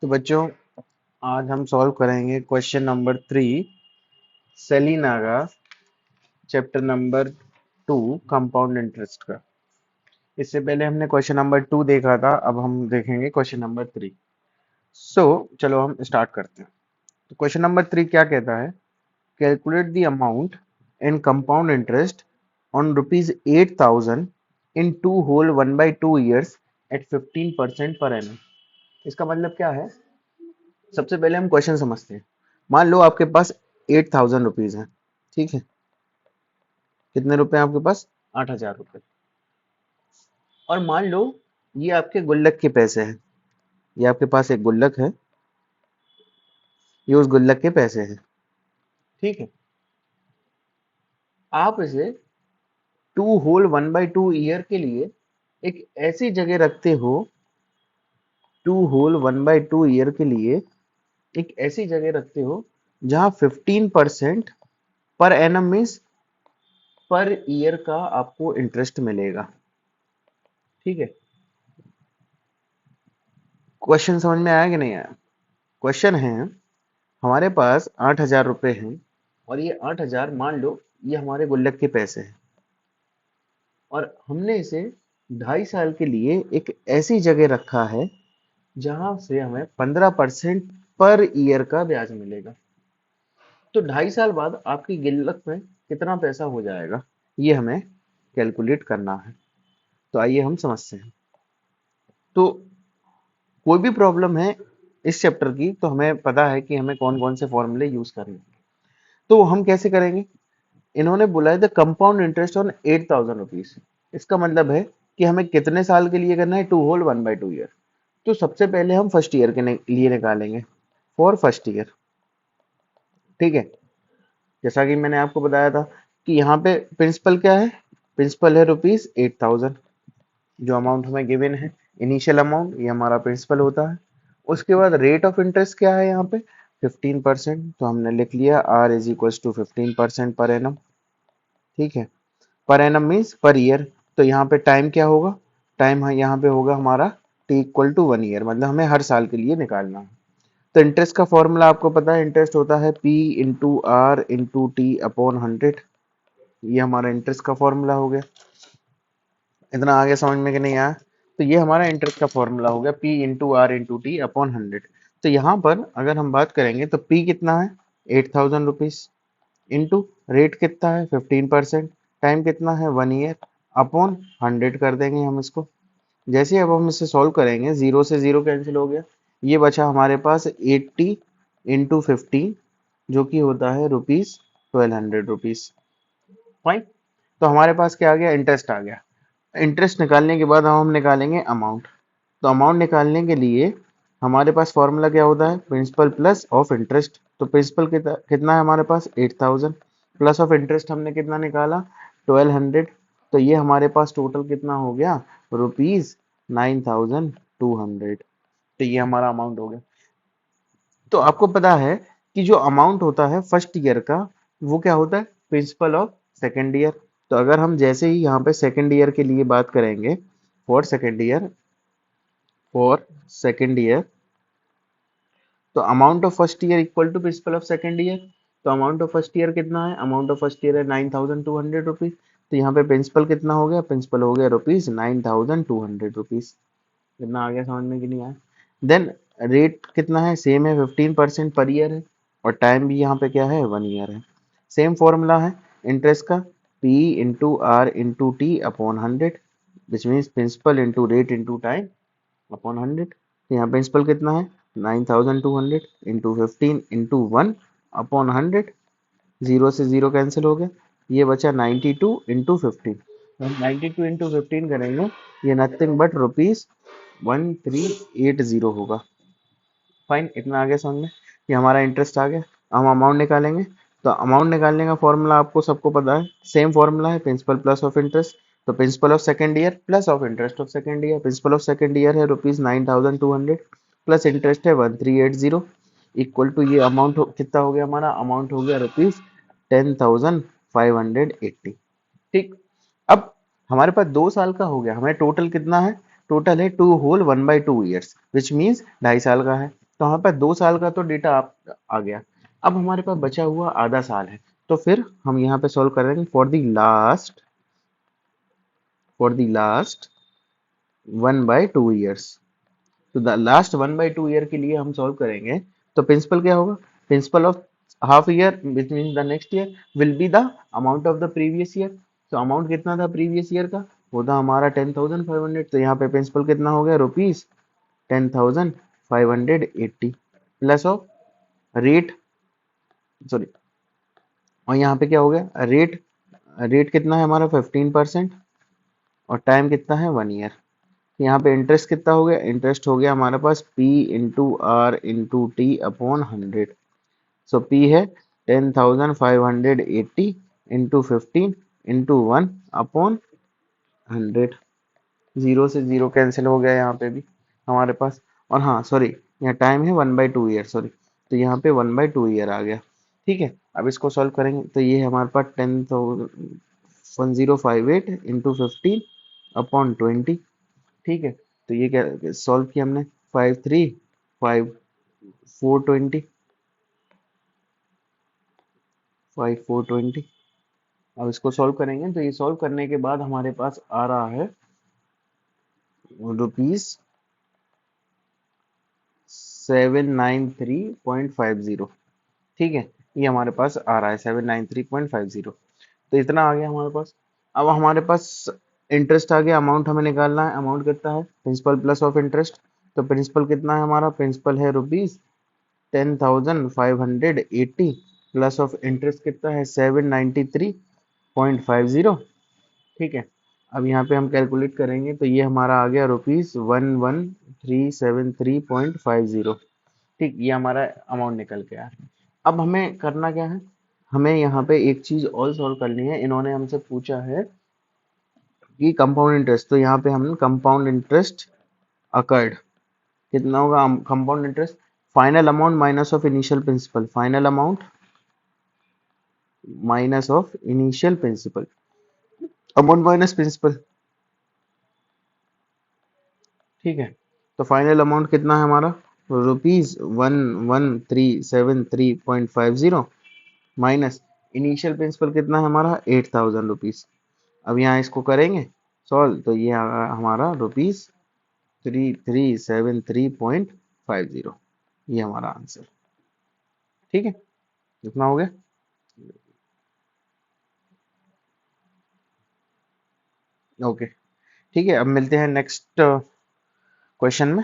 तो बच्चों, आज हम सॉल्व करेंगे क्वेश्चन नंबर 3, सेलिनागा, चैप्टर नंबर 2, कंपाउंड इंटरेस्ट का। इससे पहले हमने क्वेश्चन नंबर 2 देखा था, अब हम देखेंगे क्वेश्चन नंबर 3। चलो हम स्टार्ट करते हैं। तो क्वेश्चन नंबर 3 क्या कहता है? Calculate the amount in compound interest on ₹8,000 in two whole 1/2 years at 15% per annum. इसका मतलब क्या है? सबसे पहले हम क्वेश्चन समझते हैं। मान लो आपके पास 8,000 रुपीज है, ठीक है। कितने रुपए हैं आपके पास? 8,000 रुपए। और मान लो ये आपके गुल्लक के पैसे हैं। ये आपके पास एक गुल्लक है, ये उस गुल्लक के पैसे हैं, ठीक है। आप इसे टू होल 1/2 ईयर के लिए एक ऐसी जगह रखते हो, टू होल 1/2 ईयर के लिए एक ऐसी जगह रखते हो जहां 15% per annum means per year का आपको इंटरेस्ट मिलेगा, ठीक है। क्वेश्चन समझ में आया कि नहीं आया? क्वेश्चन है, हमारे पास 8,000 रुपए हैं और ये 8,000 मान लो ये हमारे गुल्लक के पैसे हैं और हमने इसे 2.5 साल के लिए एक ऐसी जगह रखा है जहां से हमें 15% पर ईयर का ब्याज मिलेगा। तो 2.5 साल बाद आपकी गुल्लक में कितना पैसा हो जाएगा, ये हमें कैलकुलेट करना है। तो आइए हम समझते हैं। तो कोई भी प्रॉब्लम है इस चैप्टर की, तो हमें पता है कि हमें कौन कौन से फॉर्मूले यूज करने हैं। तो हम कैसे करेंगे? इन्होंने बोला है the compound interest on 8,000 rupees. इसका मतलब है कि हमें कितने साल के लिए करना है? Two whole 1/2 year. तो सबसे पहले हम फर्स्ट ईयर के लिए निकालेंगे, फॉर फर्स्ट ईयर, ठीक है। जैसा कि मैंने आपको बताया था कि यहाँ पे प्रिंसिपल क्या है? प्रिंसिपल है ₹8,000, जो अमाउंट हमें गिवन है, इनिशियल अमाउंट, ये हमारा प्रिंसिपल होता है। उसके बाद रेट ऑफ इंटरेस्ट क्या है यहाँ पे? 15%। तो हमने लिख लिया R is equal to 15% per annum, ठीक है। Per annum means per year. तो यहाँ पे टाइम क्या होगा? टाइम यहाँ पे होगा हमारा t इक्वल टू 1 ईयर, मतलब हमें हर साल के लिए निकालना है। तो इंटरेस्ट का फॉर्मूला आपको पता है, इंटरेस्ट होता है P into R into T upon 100। ये हमारा इंटरेस्ट का फॉर्मूला हो गया। इतना आगे समझ में कि नहीं आया? तो ये हमारा इंटरेस्ट का फॉर्मूला हो गया, P into R into T upon 100। तो यहाँ पर अगर हम बात करेंगे तो P कितना है? 8,000 रुपीज इंटू रेट कितना है? 15%, टाइम कितना है? 1 ईयर, अपॉन 100 कर देंगे हम इसको। जैसे ही अब हम इसे सॉल्व करेंगे, जीरो से जीरो कैंसिल हो गया, ये बचा हमारे पास 80 इंटू 15, जो कि होता है ₹1200। फाइन। तो हमारे पास क्या आ गया? इंटरेस्ट आ गया। इंटरेस्ट निकालने के बाद हम निकालेंगे अमाउंट। तो अमाउंट निकालने के लिए हमारे पास फॉर्मूला क्या होता है? Principal plus of interest. तो प्रिंसिपल कितना है हमारे पास? 8,000, प्लस ऑफ इंटरेस्ट हमने कितना निकाला? 1,200। तो ये हमारे पास टोटल कितना हो गया? ₹9,200। तो ये हमारा अमाउंट हो गया। तो आपको पता है कि जो अमाउंट होता है फर्स्ट ईयर का, वो क्या होता है? Principal of second year. तो अगर हम जैसे ही यहाँ पे सेकेंड ईयर के लिए बात करेंगे, for second year, for second year, तो amount of first year equal to principal of second year. तो अमाउंट ऑफ फर्स्ट ईयर कितना है? अमाउंट ऑफ फर्स्ट ईयर है 9,200 रुपीज। तो यहाँ पे प्रिंसिपल कितना हो गया? प्रिंसिपल हो गया ₹9,200। कितना आ गया समझ में कि नहीं आया? देन रेट कितना है? सेम है, 15% पर ईयर है, और टाइम भी यहाँ पे क्या है? 1 ईयर है। सेम फॉर्मूला है इंटरेस्ट का, P into R into T upon 100, which means principal into rate into time upon 100। तो यहाँ प्रिंसिपल कितना है? 9,200 इंटू 15 इंटू 1 अपॉन 100। जीरो से जीरो कैंसिल हो गया, ये बचा 92 इंटू 15। 92 इंटू 15 करेंगे, ये नथिंग बट ₹1380 होगा। फाइन। इतना आ गया समझ में? ये हमारा इंटरेस्ट आ गया। हम अमाउंट निकालेंगे। तो अमाउंट निकालने का फॉर्मूला आपको सबको पता है, सेम फॉर्मूला है, प्रिंसिपल प्लस ऑफ इंटरेस्ट। तो principal of second year plus of interest of second year. Principal of second year है ₹9,200 प्लस इंटरेस्ट है 1380, इक्वल टू ये अमाउंट कितना हो गया हमारा? अमाउंट हो गया ₹10,580। ठीक। अब हमारे पास 2 साल का हो गया, हमें टोटल कितना है? टोटल है two whole 1/2 years, which means 2.5 साल का है। तो हमारे पास 2 साल का तो डेटा आ गया। अब हमारे पास बचा हुआ आधा साल है, तो फिर हम यहाँ पे सॉल्व करेंगे फॉर द लास्ट 1/2 ईयर्स। तो द लास्ट 1/2 ईयर के लिए हम सॉल्व करेंगे, तो प्रिंसिपल क्या होगा? Principle of half year which mean the next year will be the amount of the previous year. तो अमाउंट कितना था प्रीवियस ईयर का? वो था हमारा 10,500। तो यहाँ पे प्रिंसिपल कितना हो गया? Rupees 10,580 plus of rate, sorry, और यहाँ पे क्या हो गया? रेट, रेट कितना है हमारा? 15%। और टाइम कितना है? 1 ईयर। यहाँ पे इंटरेस्ट कितना हो गया? इंटरेस्ट हो गया हमारे पास P into R into T upon 100। So P है 10,580 इंटू 15 इंटू 1/100। जीरो से जीरो कैंसिल हो गया यहाँ पे भी हमारे पास। और हाँ सॉरी, यहाँ टाइम है 1/2 ईयर, सॉरी, तो यहाँ पे 1/2 ईयर आ गया। ठीक है, अब इसको सॉल्व करेंगे तो ये हमारे पास 10,058 इंटू 15/20। ठीक है, तो ये क्या सॉल्व किया हमने? 5,3,5,420। अब इसको सॉल्व करेंगे तो ये सॉल्व करने के बाद हमारे पास आ रहा है रुपीज 793.50। ठीक है, ये हमारे पास आ रहा है 793.50। तो इतना आ गया हमारे पास। अब हमारे पास इंटरेस्ट आ गया, अमाउंट हमें निकालना है। अमाउंट कितना है? Principal plus of interest. तो प्रिंसिपल कितना है हमारा? प्रिंसिपल है रुपीज 10,580 प्लस ऑफ इंटरेस्ट कितना है? 793.50। ठीक है, अब यहाँ पे हम कैलकुलेट करेंगे तो ये हमारा आ गया रुपीज 11,373.50। ठीक, ये हमारा अमाउंट निकल के आया। अब हमें करना क्या है? हमें यहाँ पे एक चीज और सॉल्व करनी है। इन्होंने हमसे पूछा है कि कंपाउंड इंटरेस्ट, तो यहाँ पे हमने कंपाउंड इंटरेस्ट अकर्ड कितना होगा? Compound interest final amount minus of initial principal, final amount minus of initial principal, amount minus principal. ठीक है, तो फाइनल अमाउंट कितना है हमारा? रुपीज 11,373.50 माइनस इनिशियल प्रिंसिपल कितना है हमारा? 8,000 रुपीज। अब यहाँ इसको करेंगे सॉल्व, तो ये हमारा रुपीज 3,373.50, ये हमारा आंसर। ठीक है, कितना हो गया? ओके, ठीक है, अब मिलते हैं नेक्स्ट क्वेश्चन में।